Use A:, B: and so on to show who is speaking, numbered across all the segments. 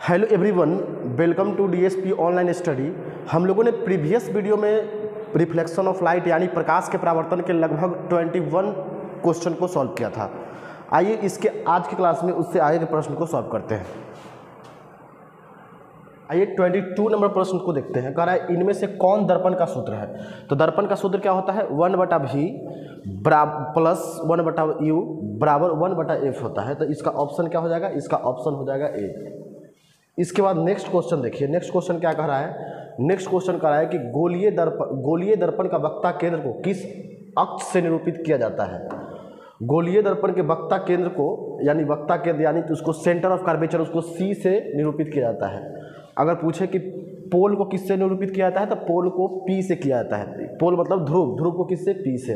A: Hello everyone, welcome to DSP online study. हम लोगों ने प्रीवियस वीडियो में रिफ्लेक्शन ऑफ लाइट यानी प्रकाश के परावर्तन के लगभग 21 क्वेश्चन को सॉल्व किया था। आइए इसके आज की क्लास में उससे आगे के प्रश्न को सॉल्व करते हैं। आइए 22 नंबर प्रश्न को देखते हैं। कह रहा है इनमें से कौन दर्पण का सूत्र है। तो दर्पण का सूत्र क्या होता है, 1/v प्लस 1/u बराबर 1/f होता है। तो इसका ऑप्शन क्या हो जाएगा, इसका ऑप्शन हो जाएगा ए। इसके बाद नेक्स्ट क्वेश्चन देखिए। नेक्स्ट क्वेश्चन क्या कह रहा है, नेक्स्ट क्वेश्चन कह रहा है कि गोलीय दर्पण का वक्ता केंद्र को किस अक्ष से निरूपित किया जाता है। गोलीय दर्पण के वक्ता केंद्र को यानी वक्ता केंद्र यानी तो उसको सेंटर ऑफ कर्वेचर उसको सी से निरूपित किया जाता है। अगर पूछे कि पोल को किससे निरूपित किया जाता है तो पोल को पी से किया जाता है। पोल मतलब ध्रुव, ध्रुव को किससे, पी से।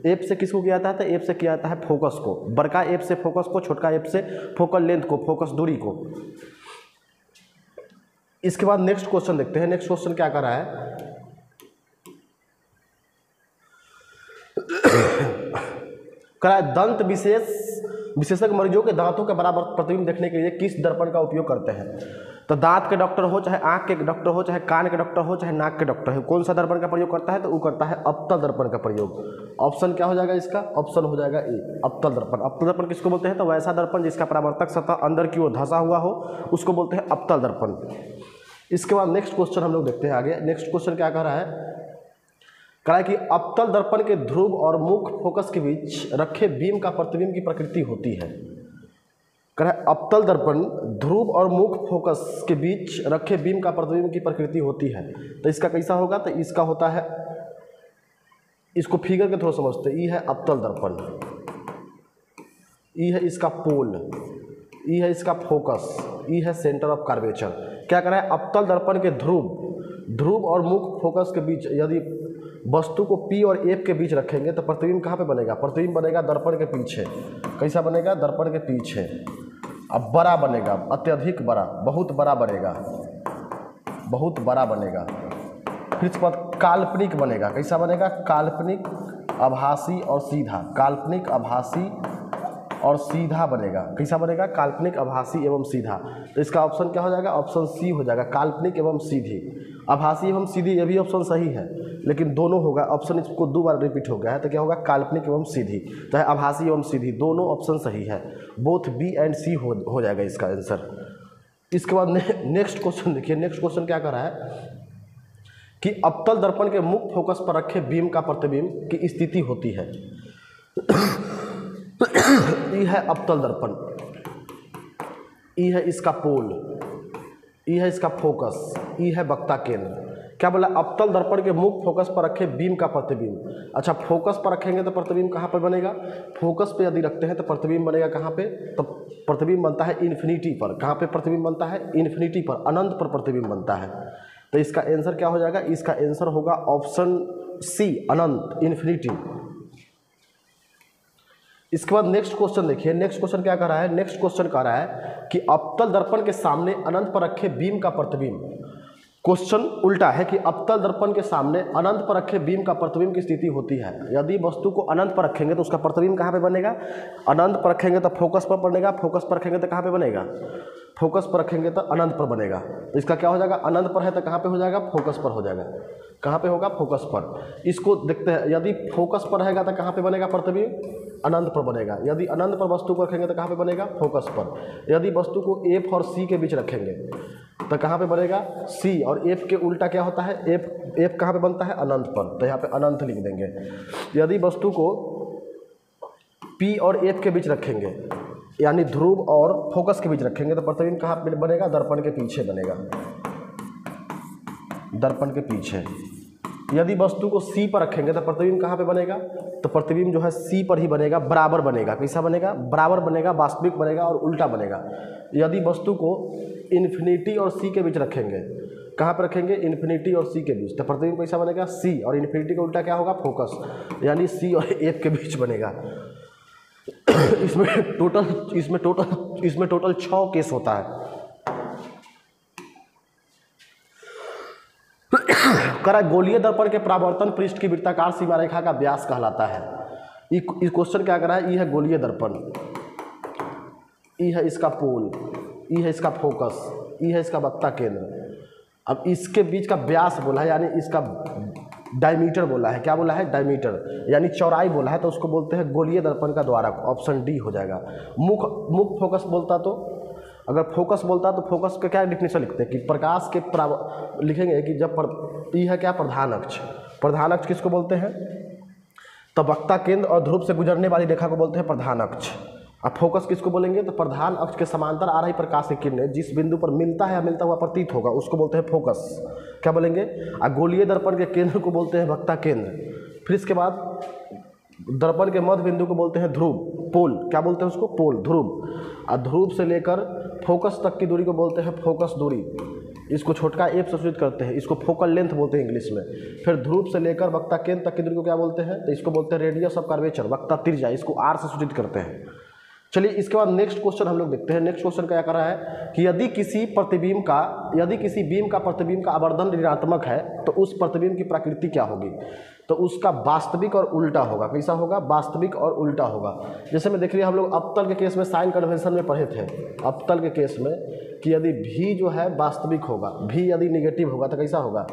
A: एफ से किसको किया जाता है तो एफ से किया जाता है फोकस को। बड़का एफ से फोकस को, छोटका एफ से फोकल लेंथ को, फोकस दूरी को। इसके बाद नेक्स्ट क्वेश्चन देखते हैं। नेक्स्ट क्वेश्चन क्या कर रहा है, कह रहा है दंत विशेषज्ञ मरीजों के दांतों के बराबर प्रतिबिंब देखने के लिए किस दर्पण का उपयोग करते हैं। तो दांत के डॉक्टर हो, चाहे आंख के डॉक्टर हो, चाहे कान के डॉक्टर हो, चाहे नाक के डॉक्टर हो, कौन सा दर्पण का प्रयोग करता है तो वो करता है अवतल दर्पण का प्रयोग। ऑप्शन क्या हो जाएगा, इसका ऑप्शन हो जाएगा ए, अवतल दर्पण। अवतल दर्पण किसको बोलते हैं तो वैसा दर्पण जिसका परावर्तक सतह अंदर की ओर धंसा हुआ हो उसको बोलते हैं अवतल दर्पण। इसके बाद नेक्स्ट क्वेश्चन हम लोग देखते हैं आगे। नेक्स्ट क्वेश्चन क्या कह रहा है, कह रहा है कि अवतल दर्पण के ध्रुव और मुख्य फोकस के बीच रखे बीम का प्रतिबिंब की प्रकृति होती है। कह रहा है अवतल दर्पण ध्रुव और मुख्य फोकस के बीच रखे बीम का प्रतिबिंब की प्रकृति होती है। तो इसका कैसा होगा तो इसका होता है, इसको फिगर के थ्रू समझते हैं। ई है अवतल दर्पण, ई है इसका पोल, ई है इसका फोकस, ई है सेंटर ऑफ कर्वेचर। क्या कर रहा है, अवतल दर्पण के ध्रुव और मुख्य फोकस के बीच यदि वस्तु को P और F के बीच रखेंगे तो प्रतिबिंब कहाँ पे बनेगा, प्रतिबिंब बनेगा दर्पण के पीछे। कैसा बनेगा, दर्पण के पीछे। अब बड़ा बनेगा, अत्यधिक बड़ा, बहुत बड़ा बनेगा, बहुत बड़ा बनेगा। फिर इसके बाद काल्पनिक बनेगा। कैसा बनेगा, काल्पनिक, आभासी और सीधा। काल्पनिक, आभासी और सीधा बनेगा। कैसा बनेगा, काल्पनिक, आभासी एवं सीधा। तो इसका ऑप्शन क्या हो जाएगा, ऑप्शन सी हो जाएगा, काल्पनिक एवं सीधी। आभासी एवं सीधी ये भी ऑप्शन सही है, लेकिन दोनों होगा। ऑप्शन इसको 2 बार रिपीट हो गया है तो क्या होगा, काल्पनिक एवं सीधी, चाहे आभासी एवं सीधी, दोनों ऑप्शन सही है। बोथ बी एंड सी हो जाएगा इसका आंसर। इसके बाद नेक्स्ट क्वेश्चन देखिए। नेक्स्ट क्वेश्चन क्या कर रहा है कि अवतल दर्पण के मुख्य फोकस पर रखे बीम का प्रतिबिंब की स्थिति होती है। ई है अवतल दर्पण, ई है इसका पोल, ई है इसका फोकस, ई है वक्ता केंद्र। क्या बोला, अवतल दर्पण के मुख्य फोकस पर रखे बीम का प्रतिबिंब। अच्छा, फोकस पर रखेंगे तो प्रतिबिंब कहाँ पर बनेगा, फोकस पे यदि रखते हैं तो प्रतिबिंब बनेगा कहाँ पे, तो प्रतिबिंब बनता है इन्फिनिटी पर। कहाँ पे प्रतिबिंब बनता है, इन्फिनिटी पर, अनंत पर प्रतिबिंब बनता है। तो इसका आंसर क्या हो जाएगा, इसका आंसर होगा ऑप्शन सी, अनंत, इन्फिनिटी। इसके बाद नेक्स्ट क्वेश्चन देखिए। नेक्स्ट क्वेश्चन क्या कर रहा है, नेक्स्ट क्वेश्चन कह रहा है कि अवतल दर्पण के सामने अनंत पर रखे बीम का प्रतिबिंब। क्वेश्चन उल्टा है कि अवतल दर्पण के सामने अनंत पर रखे बीम का प्रतिबिंब की स्थिति होती है। यदि वस्तु को अनंत पर रखेंगे तो उसका प्रतिबिंब कहाँ पे बनेगा, अनंत पर रखेंगे तो फोकस पर बनेगा, फोकस पर रखेंगे तो कहाँ पे बनेगा, फोकस पर रखेंगे तो अनंत पर बनेगा। तो इसका क्या हो जाएगा, अनंत पर है तो कहाँ पे हो जाएगा, फोकस पर हो जाएगा। कहाँ पे होगा, फोकस पर। इसको देखते हैं, यदि फोकस पर रहेगा तो कहाँ पे बनेगा प्रतिबिंब, अनंत पर बनेगा। यदि अनंत पर वस्तु को रखेंगे तो कहाँ पे बनेगा, फोकस पर। यदि वस्तु को F और C के बीच रखेंगे तो कहाँ पे बनेगा, C, और F के उल्टा क्या होता है, F कहाँ पे बनता है, अनंत पर। तो यहाँ पे अनंत लिख देंगे। यदि वस्तु को P और F के बीच रखेंगे यानी ध्रुव और फोकस के बीच रखेंगे तो प्रतिबिंब कहाँ पे बनेगा, दर्पण के पीछे बनेगा, दर्पण के पीछे। यदि वस्तु को C पर रखेंगे तो प्रतिबिंब कहाँ पे बनेगा, तो प्रतिबिंब जो है C पर ही बनेगा, बराबर बनेगा। कैसा बनेगा, बराबर बनेगा, वास्तविक बनेगा और उल्टा बनेगा। यदि वस्तु को इन्फिनिटी और C के बीच रखेंगे, कहाँ पर रखेंगे, इन्फिनिटी और C के बीच, तो प्रतिबिंब कैसा बनेगा, C, और इन्फिनिटी का उल्टा क्या होगा, फोकस, यानी C और F के बीच बनेगा। इसमें टोटल 6 केस होता है। करा गोलीय दर्पण के परावर्तन पृष्ठ की वृत्ताकार सीमा रेखा का व्यास कहलाता है। इस क्वेश्चन क्या कर रहा है, ई है गोलीय दर्पण, ई है इसका पोल, ई है इसका फोकस, ई है इसका वक्ता केंद्र। अब इसके बीच का व्यास बोला है, यानी इसका डायमीटर बोला है। क्या बोला है? डायमीटर, यानी चौड़ाई बोला है, तो उसको बोलते हैं गोलीय दर्पण का द्वारक। ऑप्शन डी हो जाएगा। मुख फोकस बोलता, तो अगर फोकस बोलता तो फोकस का क्या डिफिनेशन लिखते हैं कि प्रकाश के लिखेंगे कि जब ई है क्या? प्रधान अक्ष। प्रधान अक्ष किसको बोलते हैं? तो वक्ता केंद्र और ध्रुव से गुजरने वाली रेखा को बोलते हैं प्रधान अक्ष। अब फोकस किसको बोलेंगे? तो प्रधान अक्ष के समांतर आ रही प्रकाश की किरणें जिस बिंदु पर मिलता है या मिलता हुआ प्रतीत होगा उसको बोलते हैं फोकस। क्या बोलेंगे? गोलीय दर्पण के केंद्र को बोलते हैं वक्ता केंद्र। फिर इसके बाद दर्पण के मध्य बिंदु को बोलते हैं ध्रुव, पोल। क्या बोलते हैं उसको? पोल, ध्रुव। और ध्रुव से लेकर फोकस तक की दूरी को बोलते हैं फोकस दूरी। इसको छोटका एफ से सूचित करते हैं, इसको फोकल लेंथ बोलते हैं इंग्लिश में। फिर ध्रुव से लेकर वक्ता केंद्र तक की दूरी को क्या बोलते हैं? तो इसको बोलते हैं रेडियस ऑफ कर्वेचर, वक्ता त्रिज्या। इसको आर से सूचित करते हैं। चलिए इसके बाद नेक्स्ट क्वेश्चन हम लोग देखते हैं। नेक्स्ट क्वेश्चन क्या कर रहा है कि यदि किसी बीम का प्रतिबिंब का आवर्धन ऋणात्मक है तो उस प्रतिबिंब की प्रकृति क्या होगी? तो उसका वास्तविक और उल्टा होगा। कैसा होगा? वास्तविक और उल्टा होगा। जैसे में देख रही हम लोग अपतल के केस में साइन कन्वेंशन में पढ़े थे, अपतल के केस में कि यदि भी जो है वास्तविक होगा, भी यदि निगेटिव होगा तो कैसा होगा?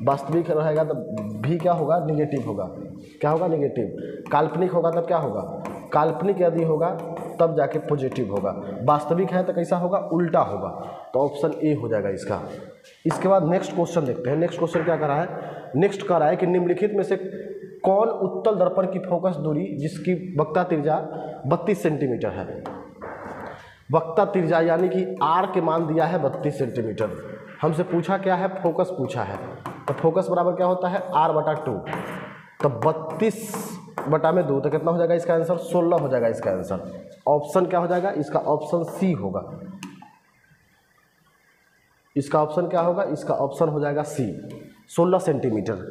A: वास्तविक रहेगा तो भी क्या होगा? निगेटिव होगा। क्या होगा? निगेटिव। काल्पनिक होगा तब क्या होगा? काल्पनिक यदि होगा तब जाके पॉजिटिव होगा। वास्तविक है तो कैसा होगा? उल्टा होगा। तो ऑप्शन ए हो जाएगा इसका। इसके बाद नेक्स्ट क्वेश्चन देखते हैं। नेक्स्ट क्वेश्चन क्या कर रहा है? नेक्स्ट कर रहा है कि निम्नलिखित में से कौन उत्तल दर्पण की फोकस दूरी जिसकी वक्ता त्रिज्या 32 सेंटीमीटर है? वक्ता त्रिज्या यानी कि आर के मान दिया है 32 सेंटीमीटर। हमसे पूछा क्या है? फोकस पूछा है। तो फोकस बराबर क्या होता है? r/2। तो 32/2 तो कितना हो जाएगा इसका आंसर? 16 हो जाएगा इसका आंसर। ऑप्शन क्या हो जाएगा इसका? ऑप्शन सी होगा। इसका ऑप्शन क्या होगा? इसका ऑप्शन हो जाएगा सी, 16 सेंटीमीटर।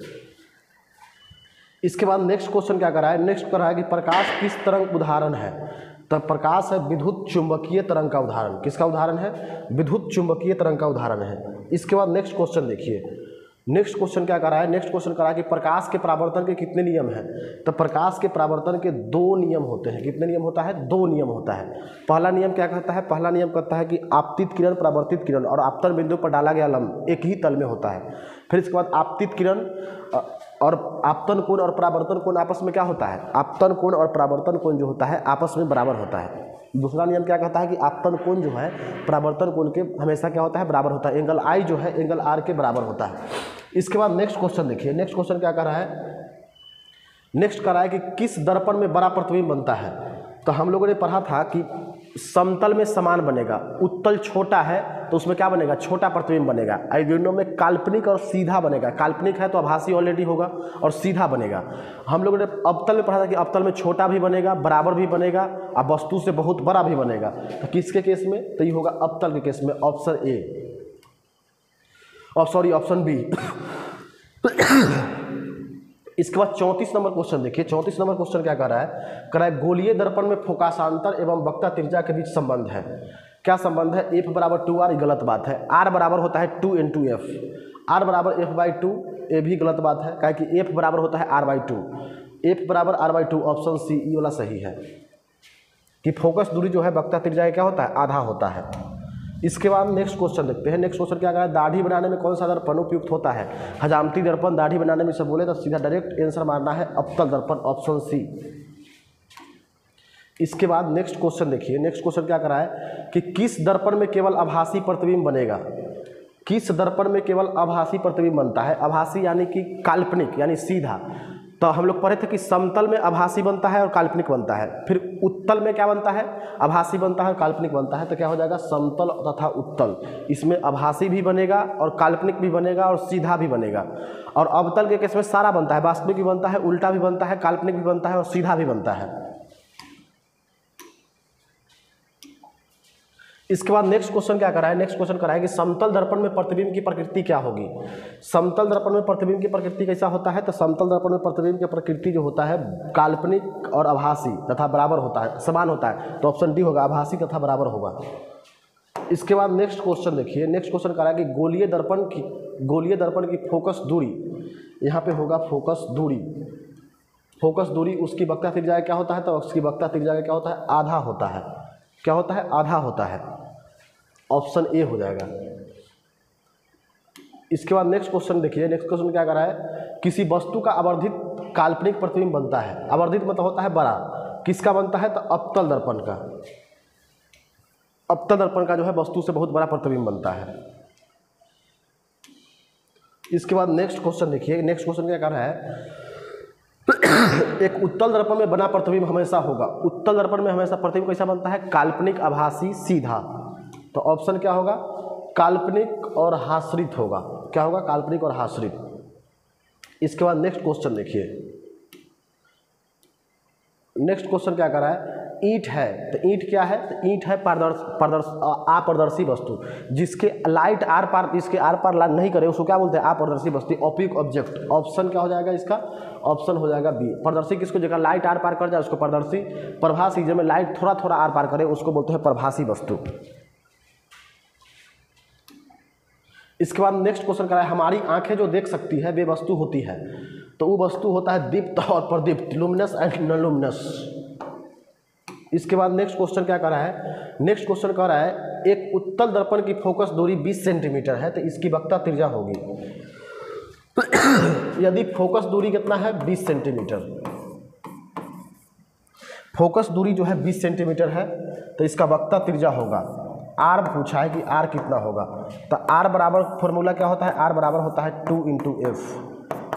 A: इसके बाद नेक्स्ट क्वेश्चन क्या कर रहा है? नेक्स्ट कर रहा है कि प्रकाश किस तरंग उदाहरण है? तो प्रकाश है विद्युत चुंबकीय तरंग का उदाहरण। किसका उदाहरण है? विद्युत चुंबकीय तरंग का उदाहरण है। इसके बाद नेक्स्ट क्वेश्चन देखिए। नेक्स्ट क्वेश्चन क्या कर रहा है? नेक्स्ट क्वेश्चन कर रहा है कि प्रकाश के परावर्तन के कितने नियम हैं? तो प्रकाश के परावर्तन के 2 नियम होते हैं। कितने नियम होता है? 2 नियम होता है। पहला नियम क्या कहता है? पहला नियम कहता है कि आपतित किरण, परावर्तित किरण और आपतन बिंदु पर डाला गया लंब एक ही तल में होता है। फिर इसके बाद आपतित किरण और आपतन कोण और परावर्तन कोण आपस में क्या होता है? आपतन कोण और परावर्तन कोण जो होता है आपस में बराबर होता है। दूसरा नियम क्या कहता है कि आपतन कोण जो है परावर्तन कोण के हमेशा क्या होता है? बराबर होता है। एंगल आई जो है एंगल आर के बराबर होता है। इसके बाद नेक्स्ट क्वेश्चन देखिए। नेक्स्ट क्वेश्चन क्या कर रहा है? नेक्स्ट कर रहा है कि किस दर्पण में बड़ा प्रतिबिंब बनता है? तो हम लोगों ने पढ़ा था कि समतल में समान बनेगा, उत्तल छोटा है तो उसमें क्या बनेगा? छोटा प्रतिबिंब बनेगा। दोनों में काल्पनिक और सीधा बनेगा। काल्पनिक है तो आभासी ऑलरेडी होगा और सीधा बनेगा। हम लोगों ने अवतल में पढ़ा था कि अवतल में छोटा भी बनेगा, बराबर भी बनेगा और वस्तु से बहुत बड़ा भी बनेगा। तो किसके केस में? तो ये होगा अवतल के केस में, ऑप्शन ए। Option B. इसके बाद 34 नंबर क्वेश्चन देखिए। 34 नंबर क्वेश्चन क्या कर रहा है? कर रहा है गोलीय दर्पण में फोकासांतर एवं वक्ता त्रिज्या के बीच संबंध है। क्या संबंध है? F बराबर 2R, ये गलत बात है। R बराबर होता है 2 × F। R बराबर F/2, ये भी गलत बात है, क्या कि F बराबर होता है R/2। F बराबर R/2, ऑप्शन सी ई वाला सही है कि फोकस दूरी जो है वक्ता त्रिज्या क्या होता है? आधा होता है। इसके बाद नेक्स्ट क्वेश्चन देखते हैं। नेक्स्ट क्वेश्चन क्या कहा है? दाढ़ी बनाने में कौन सा दर्पण उपयुक्त होता है? हजामती दर्पण। दाढ़ी बनाने में सब बोले तो सीधा डायरेक्ट आंसर मारना है अवतल दर्पण, ऑप्शन सी। इसके बाद नेक्स्ट क्वेश्चन देखिए। नेक्स्ट क्वेश्चन क्या कर रहा है कि किस दर्पण में केवल आभासी प्रतिबिंब बनेगा? किस दर्पण में केवल आभासी प्रतिबिंब बनता है? आभासी यानी कि काल्पनिक यानी सीधा। तो हम लोग पढ़े थे कि समतल में आभासी बनता है और काल्पनिक बनता है। फिर उत्तल में क्या बनता है? आभासी बनता है और काल्पनिक बनता है। तो क्या हो जाएगा? समतल तथा उत्तल। इसमें आभासी भी बनेगा और काल्पनिक भी बनेगा और सीधा भी बनेगा। और अवतल के केस में सारा बनता है, वास्तविक भी बनता है, उल्टा भी बनता है, काल्पनिक भी बनता है और सीधा भी बनता है। इसके बाद नेक्स्ट क्वेश्चन क्या करा है? नेक्स्ट क्वेश्चन करा है कि समतल दर्पण में प्रतिबिंब की प्रकृति क्या होगी? समतल दर्पण में प्रतिबिंब की प्रकृति कैसा होता है? तो समतल दर्पण में प्रतिबिंब की प्रकृति जो होता है काल्पनिक और आभासी तथा बराबर होता है, समान होता है। तो ऑप्शन डी होगा, आभासी तथा बराबर होगा। इसके बाद नेक्स्ट क्वेश्चन देखिए। नेक्स्ट क्वेश्चन करा है कि गोलीय दर्पण की फोकस दूरी, यहाँ पे होगा फोकस दूरी। फोकस दूरी उसकी वक्ता त्रिज्या क्या होता है? तो उसकी वक्ता त्रिज्या क्या होता है? आधा होता है। क्या होता है? आधा होता है। ऑप्शन ए हो जाएगा। इसके बाद नेक्स्ट क्वेश्चन देखिए, नेक्स्ट क्वेश्चन क्या कर रहा है, किसी वस्तु का आवर्धित काल्पनिक प्रतिबिंब बनता है। आवर्धित मतलब होता है बड़ा, किसका बनता है, तो अवतल दर्पण का। अवतल दर्पण का जो है वस्तु से बहुत बड़ा प्रतिबिंब बनता है। इसके बाद नेक्स्ट क्वेश्चन देखिए, नेक्स्ट क्वेश्चन क्या कर रहा है, एक उत्तल दर्पण में बना प्रतिबिंब हमेशा होगा। उत्तल दर्पण में हमेशा प्रतिबिंब कैसा बनता है, काल्पनिक, आभासी, सीधा। तो ऑप्शन क्या होगा, काल्पनिक और हाश्रित होगा। क्या होगा, काल्पनिक और हाश्रित। इसके बाद नेक्स्ट क्वेश्चन देखिए, नेक्स्ट क्वेश्चन क्या कर रहा है, ईंट है, तो ईंट क्या है, तो ईंट है अपारदर्शी वस्तु, जिसके लाइट आर पार, इसके आर पार लाइट नहीं करे, उसको क्या बोलते हैं, अपारदर्शी वस्तु, ओपिक ऑब्जेक्ट। ऑप्शन क्या हो जाएगा इसका, ऑप्शन हो जाएगा बी। पारदर्शी किसको, जगह लाइट आर पार कर जाए उसको पारदर्शी, प्रभासी जिसमें लाइट थोड़ा थोड़ा आर पार करे उसको बोलते हैं प्रभासी वस्तु। इसके बाद नेक्स्ट क्वेश्चन क्या है, हमारी आंखें जो देख सकती है वे वस्तु होती है, तो वो वस्तु होता है दीप्त और प्रदीप्त, लुमिनस एंड नॉन लुमिनस। इसके बाद नेक्स्ट क्वेश्चन क्या कर रहा है, नेक्स्ट क्वेश्चन कह रहा है, एक उत्तल दर्पण की फोकस दूरी 20 सेंटीमीटर है, तो इसकी वक्रता त्रिज्या होगी। यदि फोकस दूरी कितना है, 20 सेंटीमीटर, फोकस दूरी जो है 20 सेंटीमीटर है, तो इसका वक्रता त्रिज्या होगा। आर पूछा है कि आर कितना होगा, तो आर बराबर फॉर्मूला क्या होता है, आर बराबर होता है 2 × f।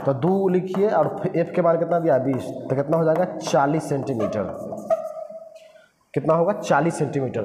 A: तो 2 लिखिए और f के मान कितना दिया, 20, तो कितना हो जाएगा 40 सेंटीमीटर। कितना होगा, 40 सेंटीमीटर।